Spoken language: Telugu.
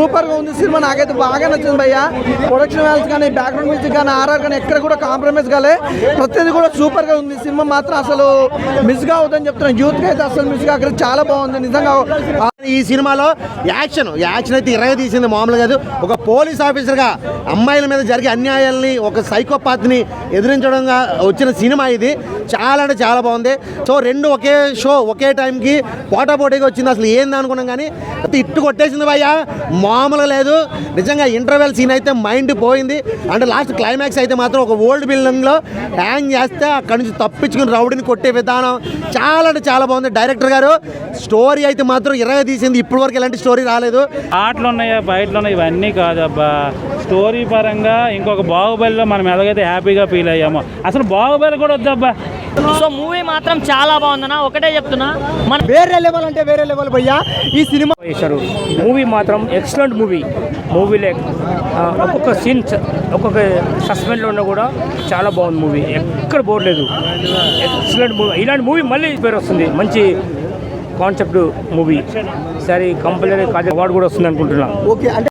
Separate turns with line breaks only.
సూపర్ గా ఉంది సినిమా. నాకైతే బాగా నచ్చింది భయ్య. ప్రొడక్షన్ వాల్యూస్ కానీ, బ్యాక్గ్రౌండ్ మ్యూజిక్ కానీ, ఆర్ఆర్ కానీ ఎక్కడ కూడా కాంప్రమైజ్ కాలే. ప్రతిదీ కూడా సూపర్ గా ఉంది. సినిమా మాత్రం అసలు మిస్ గా అవుతుందని చెప్తున్నాను. యూత్ కి అయితే అసలు మిస్ గా చాలా బాగుంది నిజంగా.
ఈ సినిమాలో యాక్షన్ అయితే ఇరగ తీసింది, మామూలు కాదు. ఒక పోలీస్ ఆఫీసర్గా అమ్మాయిల మీద జరిగే అన్యాయాల్ని, ఒక సైకోపాత్ని ఎదిరించడంగా వచ్చిన సినిమా ఇది. చాలా అంటే చాలా బాగుంది. సో రెండు ఒకే షో ఒకే టైంకి పోటాపోటీగా వచ్చింది. అసలు ఏంది అనుకున్నాం కానీ ఇట్టు కొట్టేసింది భయ్య, మామూలుగా లేదు నిజంగా. ఇంటర్వెల్ సీన్ అయితే మైండ్ పోయింది. అంటే లాస్ట్ క్లైమాక్స్ అయితే మాత్రం ఒక ఓల్డ్ బిల్డింగ్లో హ్యాంగ్ చేస్తే అక్కడి నుంచి తప్పించుకుని రౌడీని కొట్టే విధానం చాలా అంటే చాలా బాగుంది. డైరెక్టర్ గారు స్టోరీ అయితే మాత్రం ఇరగ తీసింది. ఇప్పటి వరకు ఎలాంటి స్టోరీ రాలేదు.
ఆటలు ఉన్నాయా, బయటలు ఉన్నాయి, ఇవన్నీ కాదబ్బా. స్టోరీ పరంగా ఇంకొక బాహుబలిలో మనం ఎలాగైతే హ్యాపీగా ఫీల్ అయ్యామో అసలు బాహుబలి కూడా వద్దబ్బా.
సో మూవీ మాత్రం చాలా బాగుందన్న, ఒకటే చెప్తున్నా. మన
వేరే లెవెల్ అంటే వేరే లెవెల్ భయ్యా ఈ సినిమా.
మూవీ మాత్రం ఎక్సలెంట్ మూవీలో ఒక్కొక్క సీన్ ఒక్కొక్క సస్పెన్స్లో ఉన్నా కూడా చాలా బాగుంది మూవీ. ఎక్కడ బోర్ లేదు, ఎక్సలెంట్ మూవీ. ఇలాంటి మూవీ మళ్ళీ పేరు వస్తుంది. మంచి కాన్సెప్ట్ మూవీ. సరే కంపల్సరీ అవార్డు కూడా వస్తుంది అనుకుంటున్నా.
ఓకే అంటే